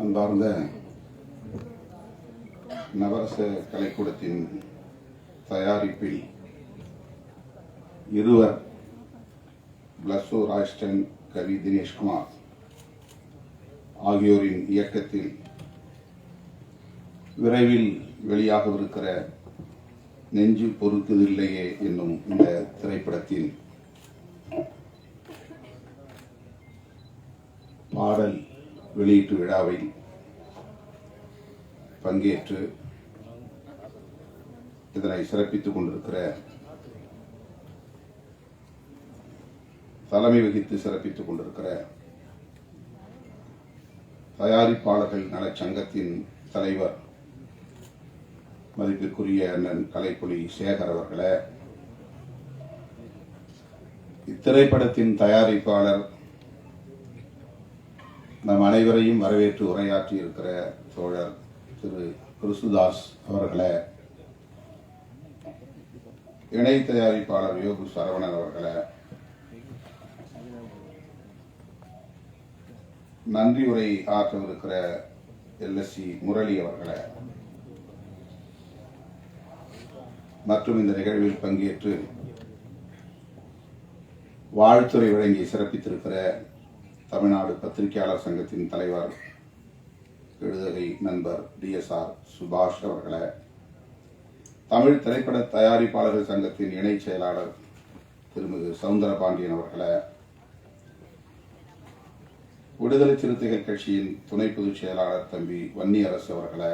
அன்பார்ந்த நவரச கலைக்கூடத்தின் தயாரிப்பில் இருவர் பிளஸோ ராய்ஸ்டன், கவி தினேஷ்குமார் ஆகியோரின் இயக்கத்தில் விரைவில் வெளியாகவிருக்கிற நெஞ்சு பொறுக்குதில்லையே என்னும் இந்த திரைப்படத்தின் பாடல் வெளியீட்டு விழாவில் பங்கேற்று இதனை சிறப்பித்துக் கொண்டிருக்கிற, தலைமை வகித்து சிறப்பித்துக் கொண்டிருக்கிற தயாரிப்பாளர்கள் நலச்சங்கத்தின் தலைவர் மதிப்பிற்குரிய அண்ணன் கலைப்புலி சேகர் அவர்களே, இத்திரைப்படத்தின் தயாரிப்பாளர் நம் அனைவரையும் வரவேற்று உரையாற்றி இருக்கிற தோழர் திரு கிருசுதாஸ் அவர்களே, இணை தயாரிப்பாளர் யோகு சரவணன் அவர்களே, நன்றி உரை ஆற்றவிருக்கிற LSC முரளி அவர்களே மற்றும் இந்த நிகழ்வில் பங்கேற்று வாழ்த்துரை வழங்கி சிறப்பித்திருக்கிற தமிழ்நாடு பத்திரிகையாளர் சங்கத்தின் தலைவர் எழுதுகை நண்பர் DSR சுபாஷ் அவர்களே, தமிழ் திரைப்பட தயாரிப்பாளர்கள் சங்கத்தின் இணை செயலாளர் திருமிகு சவுந்தரபாண்டியன் அவர்களே, விடுதலை சிறுத்தைகள் கட்சியின் துணை பொதுச் செயலாளர் தம்பி வன்னியரசு அவர்களே,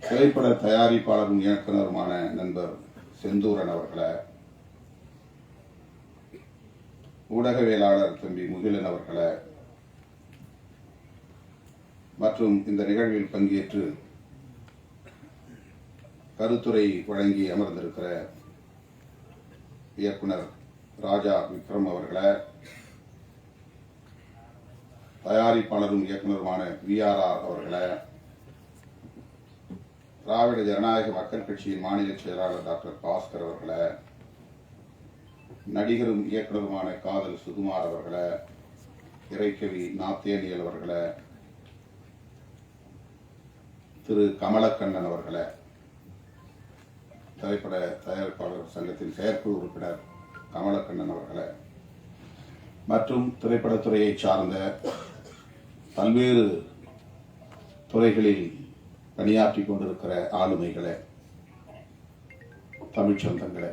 திரைப்பட தயாரிப்பாளரும் இயக்குநருமான நண்பர் செந்தூரன் அவர்களே, ஊடகவியலாளர் தம்பி முகிலன் அவர்களே மற்றும் இந்த நிகழ்வில் பங்கேற்று கருத்துரை வழங்கி அமர்ந்திருக்கிற இயக்குனர் ராஜா விக்ரம் அவர்களே, தயாரிப்பாளரும் இயக்குநருமான VRR அவர்களே, திராவிட ஜனநாயக மக்கள் கட்சியின் மாநில செயலாளர் டாக்டர் பாஸ்கர் அவர்களே, நடிகரும் இயக்குநருமான காதல் சுகுமார் அவர்களே, இறைக்கவி நாத்தேனியல் அவர்களே, திரு கமலக்கண்ணன் அவர்களே, திரைப்பட தயாரிப்பாளர் சங்கத்தின் செயற்குழு உறுப்பினர் கமலக்கண்ணன் அவர்களே மற்றும் திரைப்படத்துறையை சார்ந்த பல்வேறு துறைகளில் பணியாற்றிக் கொண்டிருக்கிற ஆளுமைகளே, தமிழ்ச் சொந்தங்களே,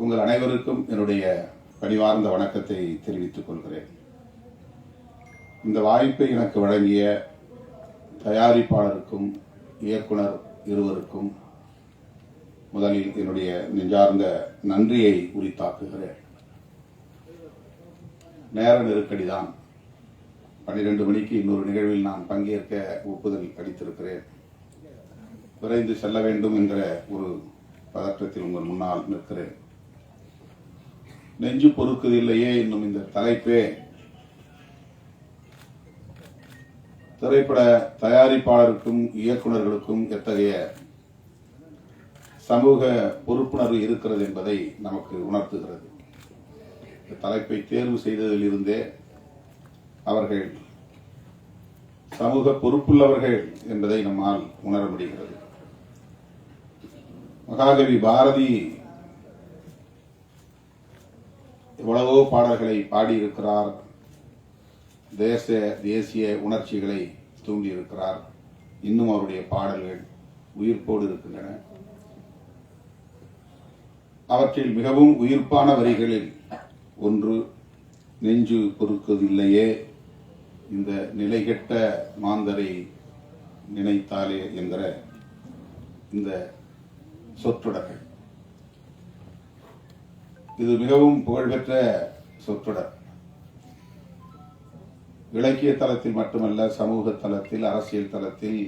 உங்கள் அனைவருக்கும் என்னுடைய பணிவார்ந்த வணக்கத்தை தெரிவித்துக் கொள்கிறேன். இந்த வாய்ப்பை எனக்கு வழங்கிய தயாரிப்பாளருக்கும் இயக்குனர் இருவருக்கும் முதலில் என்னுடைய நெஞ்சார்ந்த நன்றியை உரித்தாக்குகிறேன். நேர நெருக்கடிதான். 12 மணிக்கு இன்னொரு நிகழ்வில் நான் பங்கேற்க ஒப்புதல் அளித்திருக்கிறேன். விரைந்து செல்ல வேண்டும் என்கிற ஒரு பதற்றத்தில் உங்கள் முன்னால் நிற்கிறேன். நெஞ்சு பொறுக்குதில்லையே என்னும் இந்த தலைப்பே திரைப்பட தயாரிப்பாளருக்கும் இயக்குநர்களுக்கும் எத்தகைய சமூக பொறுப்புணர்வு இருக்கிறது என்பதை நமக்கு உணர்த்துகிறது. இந்த தலைப்பை தேர்வு செய்ததில் இருந்தே அவர்கள் சமூக பொறுப்புள்ளவர்கள் என்பதை நம்மால் உணர முடிகிறது. மகாகவி பாரதி எவ்வளவோ பாடல்களை பாடியிருக்கிறார். தேசிய உணர்ச்சிகளை தூண்டியிருக்கிறார். இன்னும் அவருடைய பாடல்கள் உயிர்ப்போடு இருக்கின்றன. அவற்றில் மிகவும் உயிர்ப்பான வரிகளில் ஒன்று, நெஞ்சு பொறுக்குதில்லையே இந்த நிலைகெட்ட மாந்தரை நினைத்தாலே என்கிற இந்த சொற்றொடர்கள். இது மிகவும் புகழ்பெற்ற சொற்றொடர். இலக்கிய தளத்தில் மட்டுமல்ல, சமூக தளத்தில், அரசியல் தளத்தில்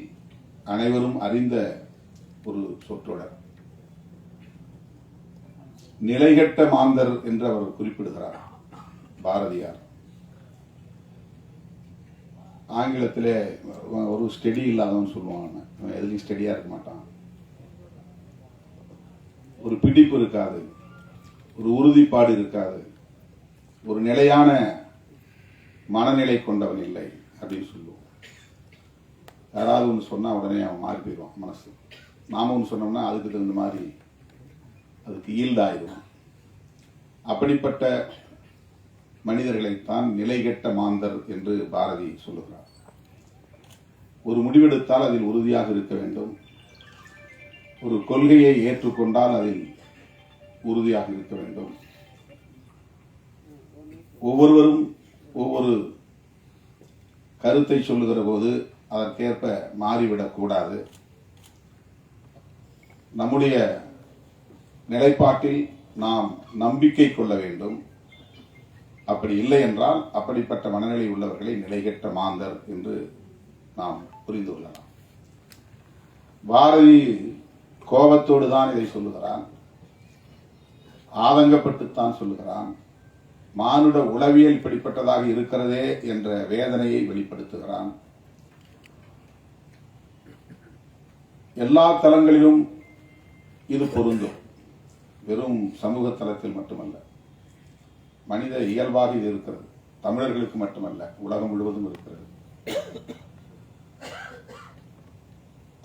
அனைவரும் அறிந்த ஒரு சொற்றொடர். நிலைகெட்ட மாந்தர் என்று அவர் குறிப்பிடுகிறார் பாரதியார். ஆங்கிலத்திலே ஒரு ஸ்டெடி இல்லாதவன் சொல்லுவாங்க. எதுலையும் ஸ்டெடியா இருக்க மாட்டான். ஒரு பிடிப்பு இருக்காது, ஒரு உறுதிப்பாடு இருக்காது, ஒரு நிலையான மனநிலை கொண்டவன் இல்லை அப்படின்னு சொல்லுவோம். யாராவது ஒன்று சொன்னால் உடனே அவன் மாறி போயிடுவான் மனசு. நாம ஒன்று சொன்னோம்னா அதுக்கு தகுந்த மாதிரி அதுக்கு ஈல்டாயிடுவான். அப்படிப்பட்ட மனிதர்களைத்தான் நிலைகெட்ட மாந்தர் என்று பாரதி சொல்லுகிறார். ஒரு முடிவெடுத்தால் அதில் உறுதியாக இருக்க வேண்டும். ஒரு கொள்கையை ஏற்றுக்கொண்டால் அதில் உறுதியாக இருக்க வேண்டும். ஒவ்வொருவரும் ஒவ்வொரு கருத்தை சொல்லுகிற போது அதற்கேற்ப மாறிவிடக்கூடாது. நம்முடைய நிலைப்பாட்டில் நாம் நம்பிக்கை கொள்ள வேண்டும். அப்படி இல்லை என்றால் அப்படிப்பட்ட மனநிலை உள்ளவர்களை நிலைகெட்ட மாந்தர் என்று நாம் புரிந்து கொள்ளலாம். பாரதி கோபத்தோடு தான் இதை சொல்லுகிறான், ஆதங்கப்பட்டுத்தான் சொல்லுகிறான். மானுட உளவியல் இப்படிப்பட்டதாக இருக்கிறதே என்ற வேதனையை வெளிப்படுத்துகிறான். எல்லா தளங்களிலும் இது பொருந்தும், வெறும் சமூக தளத்தில் மட்டுமல்ல. மனித இயல்பாக இது இருக்கிறது. தமிழர்களுக்கு மட்டுமல்ல, உலகம் முழுவதும் இருக்கிறது.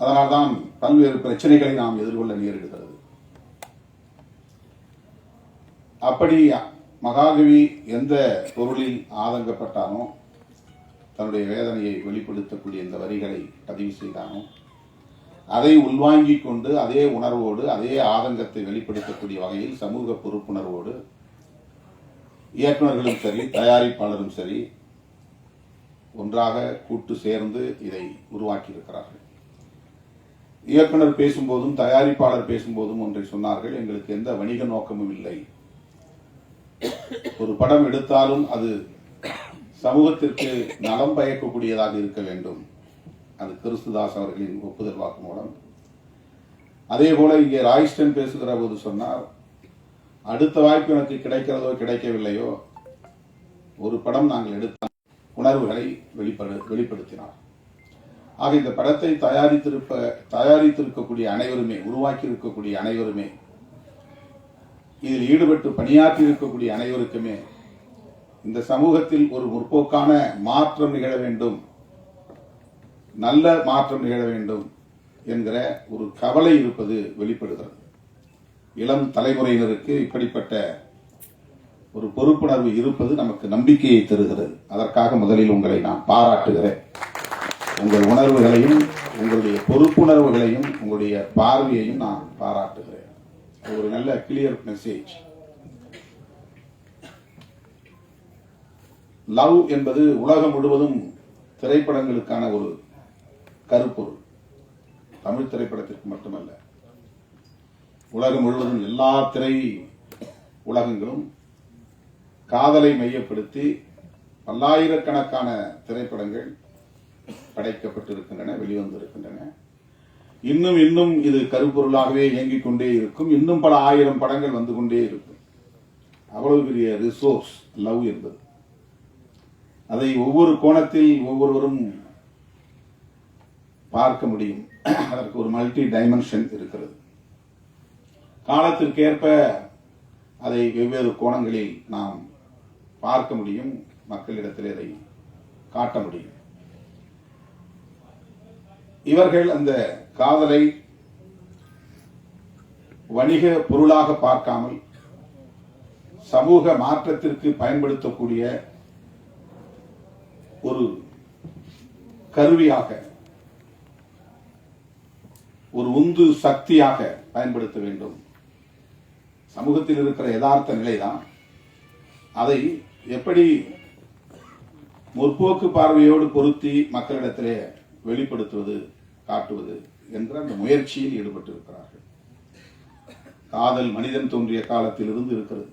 அதனால்தான் பல்வேறு பிரச்சனைகளை நாம் எதிர்கொள்ள நேரிடுகிறது. அப்படி மகாகவி எந்த பொருளில் ஆதங்கப்பட்டானோ, தன்னுடைய வேதனையை வெளிப்படுத்தக்கூடிய இந்த வரிகளை பதிவு செய்தானோ, அதை உள்வாங்கிக் கொண்டு அதே உணர்வோடு அதே ஆதங்கத்தை வெளிப்படுத்தக்கூடிய வகையில் சமூக பொறுப்புணர்வோடு இயக்குநர்களும் சரி தயாரிப்பாளரும் சரி ஒன்றாக கூட்டு சேர்ந்து இதை உருவாக்கி இருக்கிறார்கள். இயக்குனர் பேசும்போதும் தயாரிப்பாளர் பேசும்போதும் ஒன்றை சொன்னார்கள், எங்களுக்கு எந்த வணிக நோக்கமும் இல்லை. ஒரு படம் எடுத்தாலும் அது சமூகத்திற்கு நலம் பயக்கக்கூடியதாக இருக்க வேண்டும். அது கிறிஸ்துதாஸ் அவர்களின் ஒப்புதல் வாக்கு மூலம். அதே போல இங்கே ராய்ஸ்டன் பேசுகிற போது சொன்னார், அடுத்த வாய்ப்பு எனக்கு கிடைக்கிறதோ கிடைக்கவில்லையோ, ஒரு படம் நாங்கள் எடுத்த உணர்வுகளை வெளிப்படுத்தினார். ஆக இந்த படத்தை தயாரித்திருக்கக்கூடிய அனைவருமே, உருவாக்கி இருக்கக்கூடிய அனைவருமே, இதில் ஈடுபட்டு பணியாற்றி இருக்கக்கூடிய அனைவருக்குமே இந்த சமூகத்தில் ஒரு முற்போக்கான மாற்றம் நிகழ வேண்டும், நல்ல மாற்றம் நிகழ வேண்டும் என்கிற ஒரு கவலை இருப்பது வெளிப்படுகிறது. இளம் தலைமுறையினருக்கு இப்படிப்பட்ட ஒரு பொறுப்புணர்வு இருப்பது நமக்கு நம்பிக்கையை தருகிறது. அதற்காக முதலில் உங்களை நான் பாராட்டுகிறேன். உங்கள் உணர்வுகளையும் உங்களுடைய பொறுப்புணர்வுகளையும் உங்களுடைய பார்வையையும் நான் பாராட்டுகிறேன். ஒரு நல்ல கிளியர் மெசேஜ். லவ் என்பது உலகம் முழுவதும் திரைப்படங்களுக்கான ஒரு கருப்பொருள். தமிழ் திரைப்படத்திற்கு மட்டுமல்ல, உலகம் முழுவதும் எல்லா திரை உலகங்களும் காதலை மையப்படுத்தி பல்லாயிரக்கணக்கான திரைப்படங்கள் படைக்கப்பட்டிருக்கின்றன, வெளிவந்திருக்கின்றன. இன்னும் இது கருப்பொருளாகவே இயங்கிக் கொண்டே இருக்கும். இன்னும் பல ஆயிரம் படங்கள் வந்து கொண்டே இருக்கும். அவ்வளவு பெரிய ரிசோர்ஸ் லவ் என்பது. அதை ஒவ்வொரு கோணத்தில் ஒவ்வொருவரும் பார்க்க முடியும். அதற்கு ஒரு மல்டி டைமென்ஷன் இருக்கிறது. காலத்திற்கேற்ப அதை வெவ்வேறு கோணங்களில் நாம் பார்க்க முடியும், மக்களிடத்தில் அதை காட்ட முடியும். இவர்கள் அந்த காதலை வணிக பொருளாக பார்க்காமல் சமூக மாற்றத்திற்கு பயன்படுத்தக்கூடிய ஒரு கருவியாக, ஒரு உந்து சக்தியாக பயன்படுத்த வேண்டும். சமூகத்தில் இருக்கிற யதார்த்த நிலைதான். அதை எப்படி முற்போக்கு பார்வையோடு பொருத்தி மக்களிடத்திலே வெளிப்படுத்துவது, காட்டுவது என்ற அந்த முயற்சியில் ஈடுபட்டிருக்கிறார்கள். காதல் மனிதன் தோன்றிய காலத்தில் இருந்து இருக்கிறது.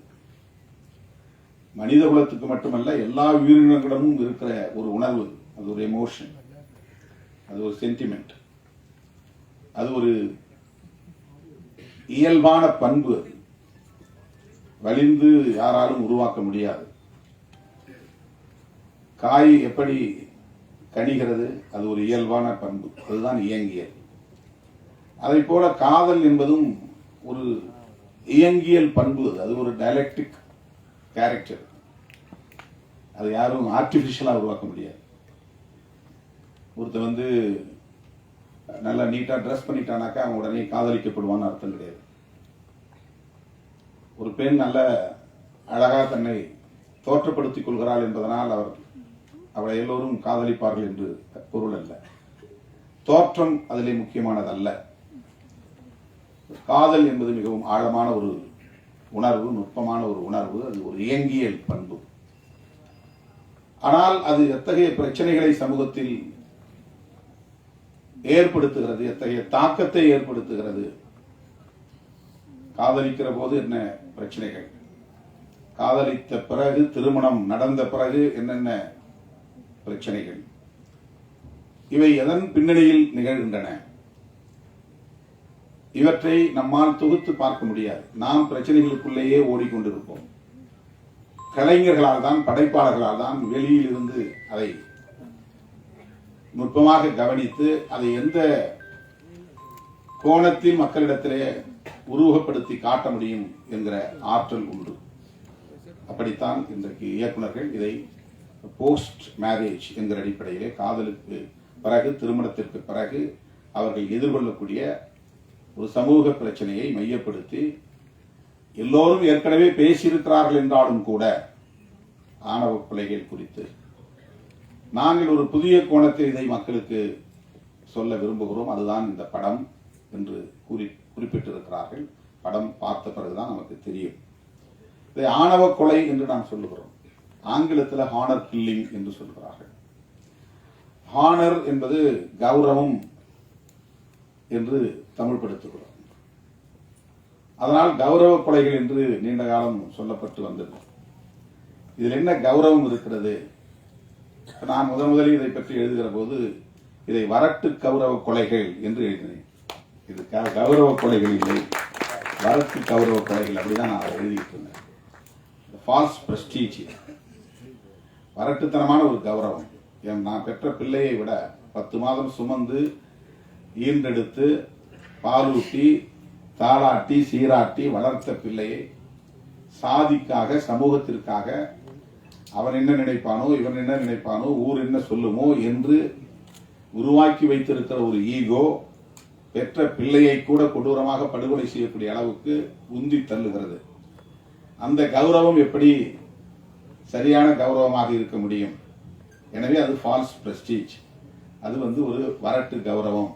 மனித குலத்துக்கு மட்டுமல்ல, எல்லா உயிரினங்களிடமும் இருக்கிற ஒரு உணர்வு. அது ஒரு எமோஷன், அது ஒரு சென்டிமெண்ட், அது ஒரு இயல்பான பண்பு. அது வலிந்து யாராலும் உருவாக்க முடியாது. காய் எப்படி கனிகிறது, அது ஒரு இயல்பான பண்பு, அதுதான் இயங்கியல். அதை போல காதல் என்பதும் ஒரு இயங்கியல் பண்பு. அது ஒரு டயலெக்டிக் கேரக்டர். அது யாரும் ஆர்டிபிஷியலா உருவாக்க முடியாது. ஒருத்தர் வந்து நல்லா நீட்டா ட்ரெஸ் பண்ணிட்டானாக்கா அவன் உடனே காதலிக்கப்படுவான்னு அர்த்தம் கிடையாது. ஒரு பெண் நல்ல அழகா தன்னை தோற்றப்படுத்திக் கொள்கிறாள் என்பதனால் அவளை எல்லோரும் காதலிப்பார்கள் என்று பொருள் அல்ல. தோற்றம் அதிலே முக்கியமானது அல்ல. காதல் என்பது மிகவும் ஆழமான ஒரு உணர்வு, நுட்பமான ஒரு உணர்வு. அது ஒரு இயங்கியல் பண்பு. ஆனால் அது எத்தகைய பிரச்சனைகளை சமூகத்தில் ஏற்படுத்துகிறது, எத்தகைய தாக்கத்தை ஏற்படுத்துகிறது. காதலிக்கிற போது என்ன பிரச்சனைகள், காதலித்த பிறகு திருமணம் நடந்த பிறகு என்னென்ன பிரச்சனைகள், இவை எதன் பின்னணியில் நிகழ்கின்றன, இவற்றை நம்மால் தொகுத்து பார்க்க முடியாது. நாம் பிரச்சனைகளுக்குள்ளேயே ஓடிக்கொண்டிருப்போம். கலைஞர்களால் தான், படைப்பாளர்களால் தான் வெளியில் இருந்து அதை நுட்பமாக கவனித்து அதை எந்த கோணத்தில் மக்களிடத்திலே உருவகப்படுத்தி காட்ட முடியும் என்கிற ஆற்றல் உண்டு. அப்படித்தான் இன்றைக்கு இயக்குநர்கள் இதை போஸ்ட் மேரேஜ் என்கிற அடிப்படையிலே காதலுக்கு பிறகு, திருமணத்திற்கு பிறகு அவர்கள் எதிர்கொள்ளக்கூடிய ஒரு சமூக பிரச்சனையை மையப்படுத்தி எல்லோரும் ஏற்கனவே பேசியிருக்கிறார்கள் என்றாலும் கூட ஆணவ கொலைகள் குறித்து நாங்கள் ஒரு புதிய கோணத்தில் இதை மக்களுக்கு சொல்ல விரும்புகிறோம். அதுதான் இந்த படம் என்று குறிப்பிட்டிருக்கிறார்கள். படம் பார்த்த பிறகுதான் நமக்கு தெரியும். இதை ஆணவ கொலை என்று நாம் சொல்லுகிறோம். ஆங்கிலத்தில் ஹானர் கில்லிங் என்று சொல்கிறார்கள். ஹானர் என்பது கௌரவம் என்று தமிழ்படுத்துகிறோம். அதனால் கௌரவ கொலைகள் என்று நீண்ட காலம் சொல்லப்பட்டு வந்தது. இதில் என்ன கௌரவம் இருக்கிறது? நான் முதலில் இதை பற்றி எழுதுகிற போது இதை வரட்டு கௌரவ கொலைகள் என்று எழுதினேன். இது கௌரவ கொலைகள் இல்லை, வரட்டு கௌரவ கொலைகள், அப்படிதான் நான் எழுதிட்டு இருந்தேன். ஃபால்ஸ் பிரஸ்டீஜ், வரட்டுத்தனமான ஒரு கௌரவம். நான் பெற்ற பிள்ளையை விட 10 மாதம் சுமந்து ஈன்றெடுத்து பாலூட்டி தாளாட்டி சீராட்டி வளர்த்த பிள்ளையை சாதிக்காக, சமூகத்திற்காக அவன் என்ன நினைப்பானோ, இவன் என்ன நினைப்பானோ, ஊர் என்ன சொல்லுமோ என்று உருவாக்கி வைத்திருக்கிற ஒரு ஈகோ பெற்ற பிள்ளையை கூட கொடூரமாக படுகொலை செய்யக்கூடிய அளவுக்கு உந்தி தள்ளுகிறது. அந்த கௌரவம் எப்படி சரியான கௌரவமாக இருக்க முடியும்? எனவே அது ஃபால்ஸ் பிரஸ்டீஜ். அது ஒரு வரட்டு கௌரவம்.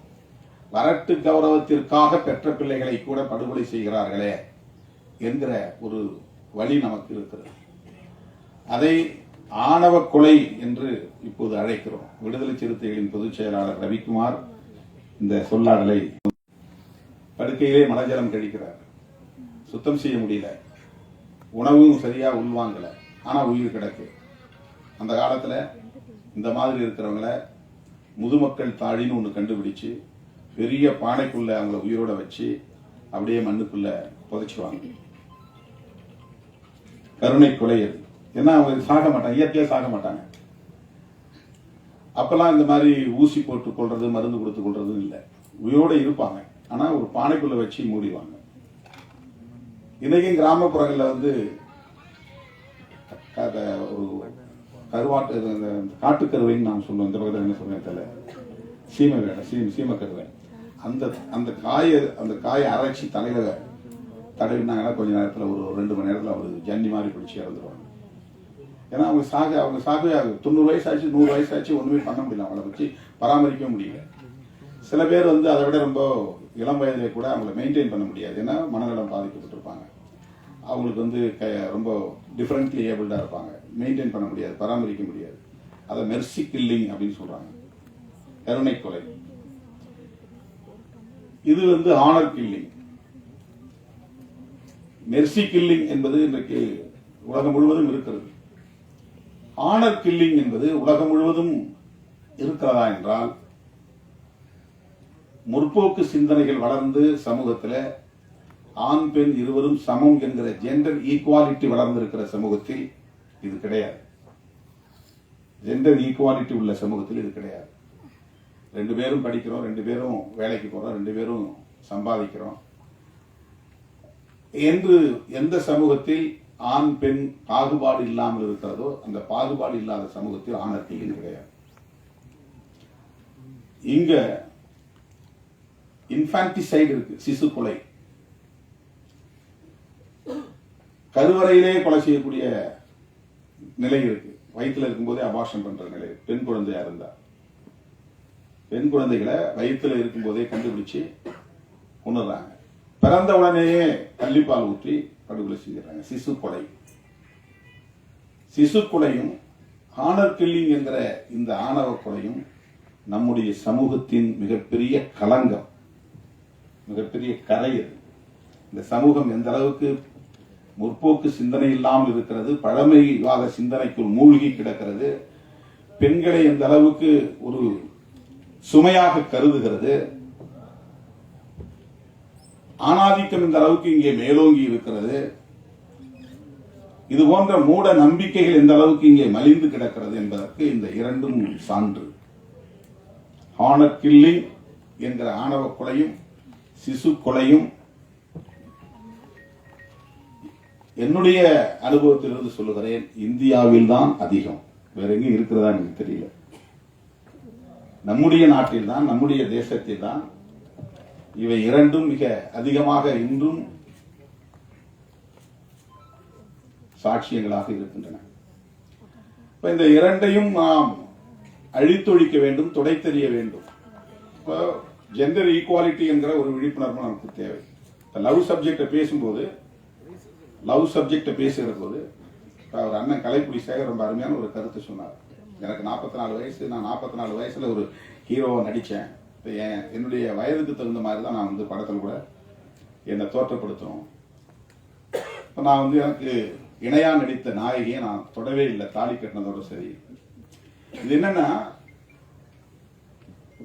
வரட்டு கௌரவத்திற்காக பெற்ற பிள்ளைகளை கூட படுகொலை செய்கிறார்களே என்கிற ஒரு வழி நமக்கு இருக்கிறது. அதை ஆணவ கொலை என்று இப்போது அழைக்கிறோம். விடுதலை சிறுத்தைகளின் பொதுச் செயலாளர் ரவிக்குமார் இந்த சொல்லாடலை படுக்கையிலே மலஜலம் கழிக்கிறார். சுத்தம் செய்ய முடியல, உணவும் சரியா உள்வாங்கல, ஆனா உயிர் கிடக்கு. அந்த காலத்துல இந்த மாதிரி இருக்கிறவங்கள முதுமக்கள் தாழின்னு ஒன்று கண்டுபிடிச்சு பெரிய பானைக்குள்ள அவங்கள உயிரோட வச்சு அப்படியே மண்ணுக்குள்ள புதைச்சிருவாங்க. கருணை கொலை. ஏன்னா அவங்க சாக மாட்டாங்க, இயற்கையா சாக மாட்டாங்க. அப்பெல்லாம் இந்த மாதிரி ஊசி போட்டு கொள்றது, மருந்து கொடுத்து கொள்றது இல்லை. உயிரோட இருப்பாங்க, ஆனா ஒரு பானைக்குள்ள வச்சு மூடிவாங்க. இன்னைக்கும் கிராமப்புறங்கள்ல ஒரு கருவாட்டு காட்டுக்கருவைன்னு நான் சொல்லுவேன். இந்த பக்கத்தில் என்ன சொல்றேன் தெரியல, சீமை வேலை, சீமை கருவை. அந்த காயை அரைச்சி தலையில தடவினாங்கன்னா கொஞ்ச நேரத்தில் ஒரு 2 மணி நேரத்தில் அவர் ஜன்னி மாதிரி பிடிச்சி இறந்துருவாங்க. ஏன்னா அவங்க சாக 90 வயசு ஆச்சு, 100 வயசு ஆச்சு, ஒண்ணுமே பண்ண முடியல, அவங்கள வச்சு பராமரிக்க முடியல. சில பேர் அதை விட ரொம்ப இளம் வயதிலே கூட அவங்கள மெயின்டைன் பண்ண முடியாது. ஏன்னா மனநலம் பாதிக்கப்பட்டிருப்பாங்க. அவங்களுக்கு ரொம்ப டிஃபரெண்ட்லி ஏபிள்டா இருப்பாங்க, மெயின்டைன் பண்ண முடியாது, பராமரிக்க முடியாது. அதை மெர்சி கில்லிங் அப்படின்னு சொல்றாங்க, கருணை கொலை. இது ஆனர் கில்லிங். மெர்சி கில்லிங் என்பது இன்றைக்கு உலகம் முழுவதும் இருக்கிறது. ஆனர் கில்லிங் என்பது உலகம் முழுவதும் இருக்கிறதா என்றால், முற்போக்கு சிந்தனைகள் வளர்ந்து சமூகத்தில் ஆண் பெண் இருவரும் சமம் என்கிற ஜெண்டர் ஈக்குவாலிட்டி வளர்ந்திருக்கிற சமூகத்தில் இது கிடையாது. ஜெண்டர் ஈக்குவாலிட்டி உள்ள சமூகத்தில் இது கிடையாது. 2 பேரும் படிக்கிறோம், 2 பேரும் வேலைக்கு போறோம், 2 பேரும் சம்பாதிக்கிறோம் என்று எந்த சமூகத்தில் ஆண் பெண் பாகுபாடு இல்லாமல் இருக்கிறதோ அந்த பாகுபாடு இல்லாத சமூகத்தில் ஆணர் கில்லிங் கிடையாது. இங்க இன்ஃபான்டிசைடு இருக்கு, சிசு கொலை, கருவறையிலே கொலை செய்யக்கூடிய நிலை இருக்கு. வயிற்றுல இருக்கும்போதே அபார்ஷன் பண்ற நிலை. பெண் குழந்தையா இருந்தா பெண் குழந்தைகளை வயிற்றுல இருக்கும்போதே கண்டுபிடிச்சு கொண்டுறாங்க. பிறந்த உடனேயே கள்ளிப்பால் ஊற்றி படுகொலை செய்கிறாங்க. சிசு கொலை. சிசு கொலையும் ஆனர் கில்லிங் என்கிற இந்த ஆணவ கொலையும் நம்முடைய சமூகத்தின் மிகப்பெரிய களங்கம், மிகப்பெரிய கரை. இந்த சமூகம் எந்த அளவுக்கு முற்போக்கு சிந்தனை இல்லாமல் இருக்கிறது, பழமைவாத சிந்தனைக்குள் மூழ்கி கிடக்கிறது, பெண்களை எந்த அளவுக்கு ஒரு சுமையாக கருதுகிறது, ஆணாதிக்கம் இந்த அளவுக்கு இங்கே மேலோங்கி இருக்கிறது, இது போன்ற மூட நம்பிக்கைகள் எந்த அளவுக்கு இங்கே மலிந்து கிடக்கிறது என்பதற்கு இந்த இரண்டும் சான்று. ஆனர் கில்லிங் என்கிற ஆணவ கொலையும் சிசு கொலையும் என்னுடைய அனுபவத்திலிருந்து சொல்லுகிறேன், இந்தியாவில் தான் அதிகம். வேற எங்கேயும் இருக்கிறதா எனக்கு தெரியல. நம்முடைய நாட்டில் தான், நம்முடைய தேசத்தில் தான் இவை இரண்டும் மிக அதிகமாக இன்றும் சாட்சியங்களாக இருக்கின்றன. இந்த இரண்டையும் நாம் அழித்தொழிக்க வேண்டும், துடைத்தெறிய வேண்டும். இப்போ ஜெண்டர் ஈக்குவாலிட்டி என்கிற ஒரு விழிப்புணர்வு நமக்கு தேவை. லவ் சப்ஜெக்டை பேசும்போது, பேசுகிற போது அவர் அண்ணன் கலைப்புலி சேகர் ரொம்ப அருமையான ஒரு கருத்து சொன்னார். எனக்கு 44 வயசு, நான் 44 வயசுல ஒரு ஹீரோவை நடித்தேன். என்னுடைய வயதுக்கு தகுந்த மாதிரி தான் நான் வந்து படத்தில் கூட என்னை தோற்றப்படுத்தணும். இப்போ நான் எனக்கு இணையா நடித்த நாயகியை நான் தொடவே இல்லை, தாலி கட்டினதோட சரி. இது என்னன்னா,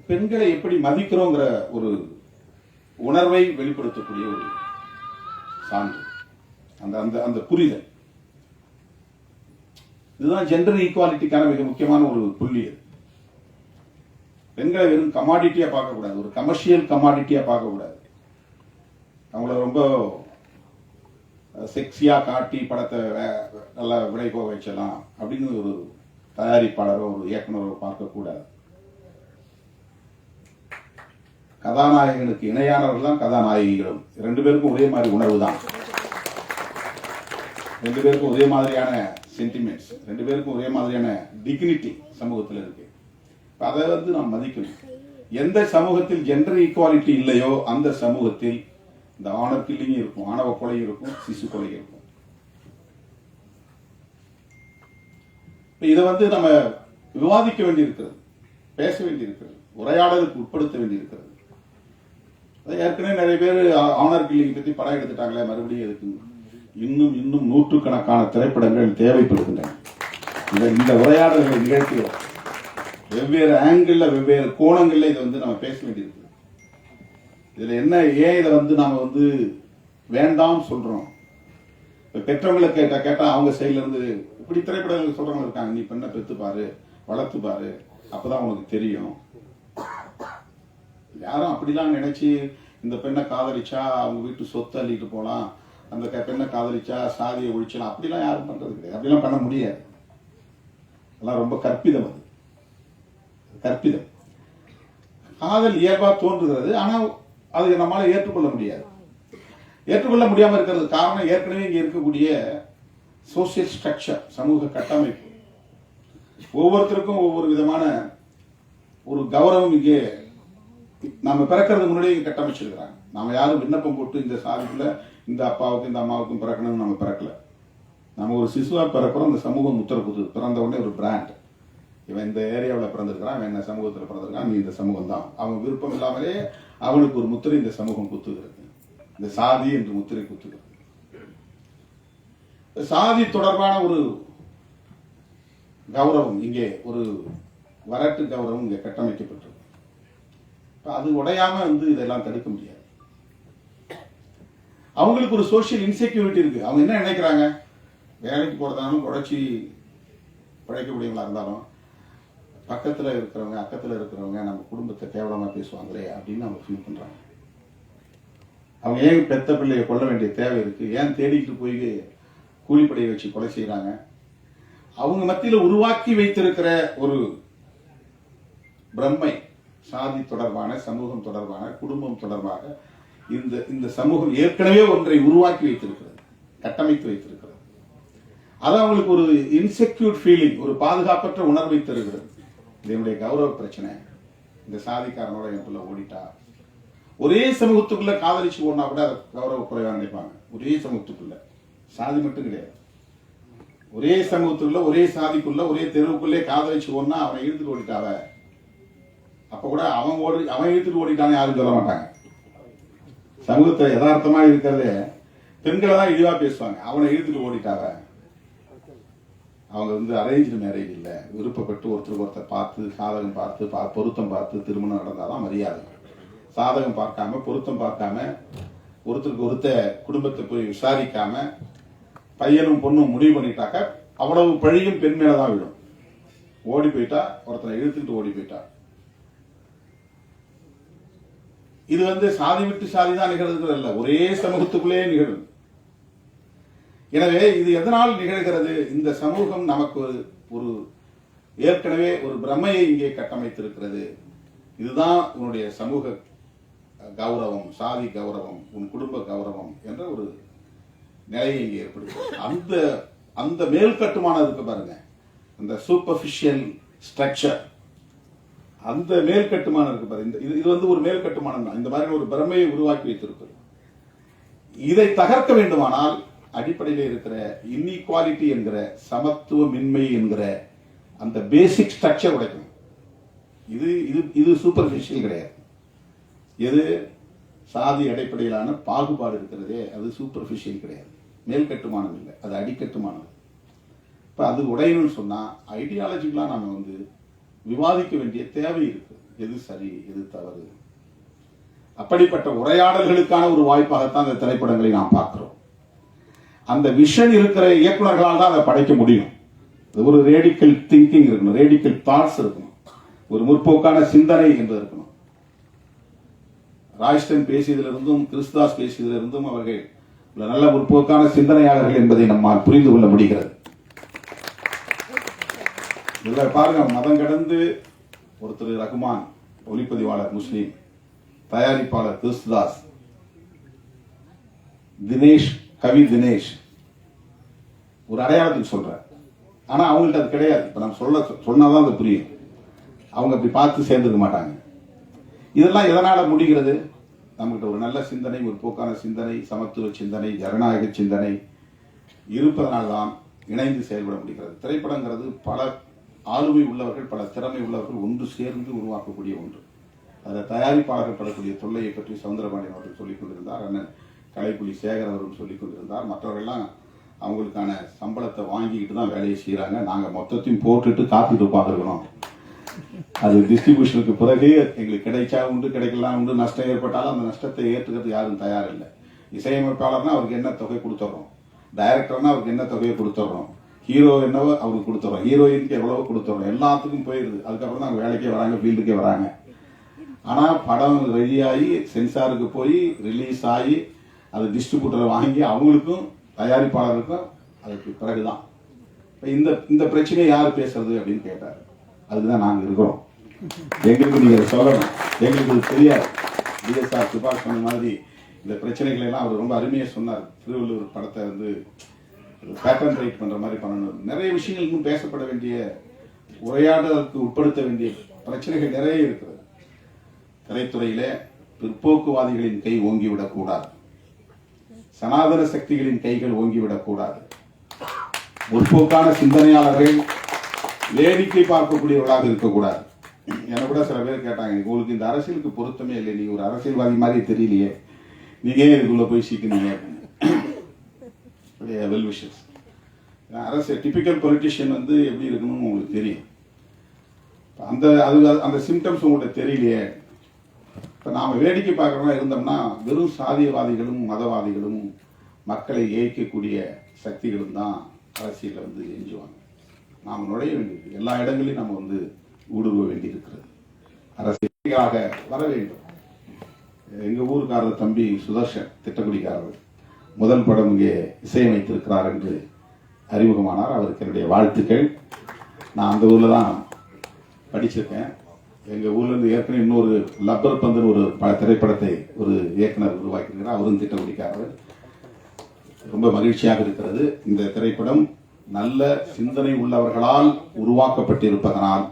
பெண்களை எப்படி மதிக்கிறோங்கிற ஒரு உணர்வை வெளிப்படுத்தக்கூடிய ஒரு சான்று, அந்த அந்த புரிதல். இதுதான் ஜெண்டர் ஈக்குவாலிட்டிக்கான மிக முக்கியமான ஒரு புள்ளி. பெண்களை வெறும் கமாடிட்டியா பார்க்கக்கூடாது, ஒரு கமர்ஷியல் கமாடிட்டியா பார்க்கக்கூடாது. அவங்கள ரொம்ப செக்ஸியா காட்டி படத்தை நல்லா விலை போக வச்சலாம் அப்படின்னு ஒரு தயாரிப்பாளரோ ஒரு இயக்குனரோ பார்க்கக்கூடாது. கதாநாயகனுக்கு இணையானவர்கள் தான் கதாநாயகிகளும். 2 பேருக்கும் ஒரே மாதிரி உணர்வு தான், 2 பேருக்கும் ஒரே மாதிரியான சென்டிமெண்ட்ஸ், 2 பேருக்கும் ஒரே மாதிரியான டிக்னிட்டி சமூகத்தில் இருக்கு. அதை நாம் மதிக்கணும். எந்த சமூகத்தில் ஜெண்டர் ஈக்குவாலிட்டி இல்லையோ அந்த சமூகத்தில் இந்த ஆனர் கில்லிங் இருக்கும், ஆணவ கொலை இருக்கும், சிசு கொலை இருக்கும். இதை நம்ம விவாதிக்க வேண்டியிருக்கிறது, பேச வேண்டியிருக்கிறது, உரையாடலுக்கு உட்படுத்த வேண்டியிருக்கிறது. ஏற்கனவே நிறைய பேர் ஆனர் கில்லிங் பத்தி படம் எடுத்துட்டாங்களே, மறுபடியும் எதுக்கு? இன்னும் நூற்றுக்கணக்கான திரைப்படங்கள் தேவைப்படுகின்றன. இந்த உரையாடல்களை நிகழ்த்துகிறோம். வெவ்வேறு ஆங்கிள், வெவ்வேறு கோணங்கள்ல இதை நம்ம பேச வேண்டியிருக்கு. இதுல என்ன, ஏன் இதை நாம வேண்டாம் சொல்றோம்? பெற்றவங்களை கேட்டா அவங்க சைட்ல இருந்து இப்படி திரைப்படங்கள் சொல்றவங்க இருக்காங்க, நீ பெண்ணை பெத்து பாரு, வளர்த்து பாரு, அப்பதான் உனக்கு தெரியும். யாரும் அப்படிலாம் நினைச்சு இந்த பெண்ணை காதலிச்சா அவங்க வீட்டு சொத்து அள்ளிட்டு போலாம், அந்த பெண்ணை காதலிச்சா சாதியை ஒழிச்சலாம், அப்படிலாம் யாரும் பண்றது கிடையாது. அப்படிலாம் பண்ண முடியாது. அதெல்லாம் ரொம்ப கற்பிதம். கற்பிதம். காதல் இயல்பா தோன்றுகிறது, ஆனா அது நம்மளால ஏற்றுக்கொள்ள முடியாது. ஏற்றுக்கொள்ள முடியாம இருக்கிறது காரணம் ஏற்கனவே இங்க இருக்கக்கூடிய சோசியல் ஸ்ட்ரக்சர், சமூக கட்டமைப்பு. ஒவ்வொருத்தருக்கும் ஒவ்வொரு விதமான ஒரு கௌரவம் இங்கே நாம பிறக்கிறதுக்கு முன்னாடி கட்டமைச்சிருக்கிறாங்க. நாம யாரும் விண்ணப்பம் போட்டு இந்த சாதிக்குள்ள இந்த அப்பாவுக்கும் இந்த அம்மாவுக்கும் பிறக்கணும்னு நம்ம பிறக்கல. நம்ம ஒரு சிசுவா பிறக்கிறோம். இந்த சமூகம் முத்திர குத்துது. பிறந்த உடனே ஒரு பிராண்ட், இவன் இந்த ஏரியாவில் பிறந்திருக்கிறான், இவன் என்ன சமூகத்தில் பிறந்திருக்கான், நீ இந்த சமூகம் தான். அவன் விருப்பம் இல்லாமலே அவனுக்கு ஒரு முத்திரை இந்த சமூகம் குத்துகிறது. இந்த சாதி என்று முத்திரை குத்துகிறது. சாதி தொடர்பான ஒரு கௌரவம் இங்கே, ஒரு வரட்டு கௌரவம் இங்கே கட்டமைக்கப்பட்டிருக்கு. அது உடையாம இதெல்லாம் தடுக்க முடியாது. அவங்களுக்கு ஒரு சோசியல் இன்செக்யூரிட்டி இருக்கு. அவங்க என்ன நினைக்கிறாங்க, வேலைக்கு போறதாலும் உழைச்சி பழைக்கக்கூடியவங்களா இருந்தாலும் பக்கத்துல இருக்கிறவங்க, அக்கத்துல இருக்கிறவங்க நம்ம குடும்பத்தை கேவலமா பேசுவாங்களே அப்படின்னு அவங்க ஃபீல் பண்றாங்க. அவங்க ஏன் பெத்த பிள்ளைய கொள்ள வேண்டிய தேவை இருக்கு? ஏன் தேடிக்கிட்டு போய் கூலிப்படையை வச்சு கொலை செய்யறாங்க. அவங்க மத்தியில் உருவாக்கி வைத்திருக்கிற ஒரு பிரம்மை, சாதி தொடர்பான, சமூகம் தொடர்பான, குடும்பம் தொடர்பாக இந்த சமூகம் ஏற்கனவே ஒன்றை உருவாக்கி வைத்திருக்கிறது, கட்டமைத்து வைத்திருக்கிறது. அது அவங்களுக்கு ஒரு இன்செக்யூர் ஃபீலிங், ஒரு பாதுகாப்பற்ற உணர்வை தருகிறது. இதனுடைய கௌரவ பிரச்சனை. இந்த சாதிக்காரனோட என் பிள்ளை ஓடிட்டா, ஒரே சமூகத்துக்குள்ள காதலிச்சு ஓடினா கூட அதை கௌரவ குறைவா நினைப்பாங்க. ஒரே சமூகத்துக்குள்ள, சாதி மட்டும் கிடையாது, ஒரே சமூகத்துக்குள்ள, ஒரே சாதிக்குள்ள, ஒரே தெருவுக்குள்ளே காதலிச்சு ஓடினா அவனை இழுத்துட்டு ஓடிட்டாவ, அப்ப கூட அவன் இழுத்துட்டு ஓடிட்டான்னு யாரும் சொல்ல மாட்டாங்க. சமூகத்தை யதார்த்தமா இருக்கிறதே பெண்களை தான் இழிவா பேசுவாங்க. அவனை இழுத்துட்டு ஓடிட்டாவ. அவங்க அரேஞ்ச்டு மேரேஜ் இல்ல, விருப்பப்பட்டு ஒருத்தருக்கு ஒருத்தர் பார்த்து, சாதகம் பார்த்து, பொருத்தம் பார்த்து திருமணம் நடந்தாதான் மரியாதை. சாதகம் பார்க்காம, பொருத்தம் பார்க்காம, ஒருத்தருக்கு ஒருத்த குடும்பத்தை போய் விசாரிக்காம பையனும் பொண்ணும் முடிவு பண்ணிட்டாக்க அவ்வளவு பழியும் பெண் மேலதான் விடும். ஓடி போயிட்டா, ஒருத்தரை இழுத்துக்கிட்டு ஓடி போயிட்டா. இது சாதி விட்டு சாதி தான் நிகழ்கிறது அல்ல, ஒரே சமூகத்துக்குள்ளே நிகழும். எனவே இது எதனால் நிகழ்கிறது? இந்த சமூகம் நமக்கு ஒரு ஏற்கனவே ஒரு பிரமையை இங்கே கட்டமைத்திருக்கிறது. இதுதான் உன்னுடைய சமூக கௌரவம், சாதி கௌரவம், உன் குடும்ப கௌரவம் என்ற ஒரு நிலையை இங்கே ஏற்படுகிறது. அந்த மேல் கட்டுமானம் இருக்கு பாருங்க, அந்த சூப்பர்ஃபிஷியல் ஸ்ட்ரக்சர், அந்த மேல் கட்டுமானம் இருக்கு பாருங்க. இது ஒரு மேல் கட்டுமானம் தான். இந்த மாதிரி ஒரு பிரமையை உருவாக்கி வைத்திருக்கிறது. இதை தகர்க்க வேண்டுமானால் அடிப்படையில் இருக்கிற இன்இக்வாலிட்டி என்கிற, சமத்துவமின்மை என்கிற அந்த பேசிக் ஸ்ட்ரக்சர் உடைக்கணும். இது சூப்பர்ஃபிஷியல் கிடையாது. எது சாதி அடிப்படையிலான பாகுபாடு இருக்கிறதே அது சூப்பர்ஃபிஷியல் கிடையாது, மேல் கட்டுமானம் இல்லை, அது அடிக்கட்டுமானம். இப்ப அது உடையணும்னு சொன்னா ஐடியாலஜிக்கலா நாம விவாதிக்க வேண்டிய தேவை இருக்கு. எது சரி, எது தவறு. அப்படிப்பட்ட உரையாடல்களுக்கான ஒரு வாய்ப்பாகத்தான் இந்த திரைப்படங்களை நாம் பார்க்கிறோம். அந்த விஷன் இருக்கிற இயக்குநர்களால் தான் அதை படைக்க முடியும். ஒரு ரேடிக்கல் திங்கிங் இருக்கணும், ரேடிக்கல் தாட்ஸ் இருக்கணும், ஒரு முற்போக்கான சிந்தனை என்பது இருக்கணும். ராய்ஸ்டன் பேசியதிலிருந்தும் கிறிஸ்தாஸ் பேசியதிலிருந்தும் அவர்கள் நல்ல முற்போக்கான சிந்தனையாளர்கள் என்பதை நம்மால் புரிந்து கொள்ள முடிகிறது. பாருங்க, மதம் கடந்து ஒருத்தர் ரகுமான், ஒளிப்பதிவாளர் முஸ்லீம், தயாரிப்பாளர் கிறிஸ்தாஸ், தினேஷ், கவி தினேஷ் ஒரு அடையாளத்துக்கு சொல்ற. ஆனா அவங்கள்ட்ட அது கிடையாது. இப்ப நம்ம சொன்னாதான் அது புரியும். அவங்க அப்படி பார்த்து சேர்ந்துக்க மாட்டாங்க. இதெல்லாம் எதனால முடிகிறது? நம்மகிட்ட ஒரு நல்ல சிந்தனை, ஒரு போக்கான சிந்தனை, சமத்துவ சிந்தனை, ஜனநாயக சிந்தனை இருப்பதனால்தான் இணைந்து செயல்பட முடிகிறது. திரைப்படங்கிறது பல ஆளுமை உள்ளவர்கள், பல திறமை உள்ளவர்கள் ஒன்று சேர்ந்து உருவாக்கக்கூடிய ஒன்று. அதில் தயாரிப்பாளர்கள் படக்கூடிய தொல்லையை பற்றி சவுந்தரபாண்டியன் அவர்கள் சொல்லிக் கொண்டிருந்தார், அண்ணன் கலைப்புலி சேகர் அவரும் சொல்லிக் கொண்டிருந்தார். மற்றவர்கள்லாம் அவங்களுக்கான சம்பளத்தை வாங்கிக்கிட்டு தான் வேலையை செய்யறாங்க. நாங்கள் மொத்தத்தையும் போட்டுட்டு காத்துட்டு உட்காந்துருக்கணும். அது டிஸ்ட்ரிபியூஷனுக்கு பிறகு எங்களுக்கு கிடைச்சா உண்டு, கிடைக்கலாம் உண்டு, நஷ்டம் ஏற்பட்டாலும் அந்த நஷ்டத்தை ஏற்றுக்கிறது யாரும் தயார் இல்லை. இசையமைப்பாளர்னா அவருக்கு என்ன தொகை கொடுத்துட்றோம், டைரக்டர்னா அவருக்கு என்ன தொகையை கொடுத்துட்றோம், ஹீரோ என்னவோ அவருக்கு கொடுத்துட்றோம், ஹீரோயினுக்கு எவ்வளவோ கொடுத்துட்றோம், எல்லாத்துக்கும் போயிருது. அதுக்கப்புறம் தான் அவங்க வேலைக்கே வராங்க, ஃபீல்டுக்கே வராங்க. ஆனால் படம் ரெடியாகி சென்சாருக்கு போய் ரிலீஸ் ஆகி அது டிஸ்ட்ரிபியூட்டரை வாங்கி அவங்களுக்கும் தயாரிப்பாளருக்கும் அதுக்கு பிறகுதான். இந்த பிரச்சனையை யார் பேசுறது அப்படின்னு கேட்டார். அதுதான் நாங்கள் இருக்கிறோம். எங்களுக்கு நீங்க சொல்லணும், எங்களுக்கு தெரியாது. டிஎஸ்ஆர் சுபாஷ் சொன்ன மாதிரி இந்த பிரச்சனைகளை எல்லாம் அவர் ரொம்ப அருமையாக சொன்னார். திருவள்ளுவர் படத்தை பேட்டர்ன் ரைட் பண்ற மாதிரி பண்ணணும். நிறைய விஷயங்கள் இன்னும் பேசப்பட வேண்டிய, உரையாடலுக்கு உட்படுத்த வேண்டிய பிரச்சனைகள் நிறைய இருக்கிறது. திரைத்துறையில பிற்போக்குவாதிகளின் கை ஓங்கிவிடக் கூடாது, சனாதன சக்திகளின் கைகள் ஓங்கிவிடக் கூடாது. முற்போக்கான சிந்தனையாளர்கள் வேடிக்கை பார்க்கக்கூடியவர்களாக இருக்கக்கூடாது. என்ன கூட சில பேர் கேட்டாங்க, உங்களுக்கு இந்த அரசியலுக்கு பொருத்தமே இல்லை, நீங்க ஒரு அரசியல்வாதி மாதிரி தெரியலையே, நீங்க ஏன் இதுக்குள்ள போய் சீக்கினீங்க? Well wishes. அரசியல் டிபிக்கல் பொலிட்டிஷியன் எப்படி இருக்கணும்னு உங்களுக்கு தெரியும். அந்த சிம்டம்ஸ் உங்கள்கிட்ட தெரியலையே. இப்ப நாம வேடிக்கை பார்க்கறதா இருந்தோம்னா வெறும் சாதியவாதிகளும் மதவாதிகளும் மக்களை ஏய்க்கக்கூடிய சக்திகளும் தான் அரசியல எஞ்சுவாங்க. நாம் நுழைய வேண்டியது, எல்லா இடங்களையும் நம்ம ஊடுருவ வேண்டியிருக்கிறது. அரசியலாக வர வேண்டும். எங்க ஊருக்காரர் தம்பி சுதர்ஷன், திட்டக்குடிக்காரர், முதல் படம் இங்கே இசையமைத்திருக்கிறார் என்று அறிமுகமானார். அவருக்கு என்னுடைய வாழ்த்துக்கள். நான் அந்த ஊரில் தான் படிச்சிருக்கேன். எங்கள் ஊர்லேருந்து ஏற்கனவே இன்னொரு லப்பர் பந்துன்னு ஒரு திரைப்படத்தை ஒரு இயக்குனர் உருவாக்கியிருக்கிறார். அவரும் திட்டமிடிக்காரர். ரொம்ப மகிழ்ச்சியாக இருக்கிறது. இந்த திரைப்படம் நல்ல சிந்தனை உள்ளவர்களால் உருவாக்கப்பட்டிருப்பதனால்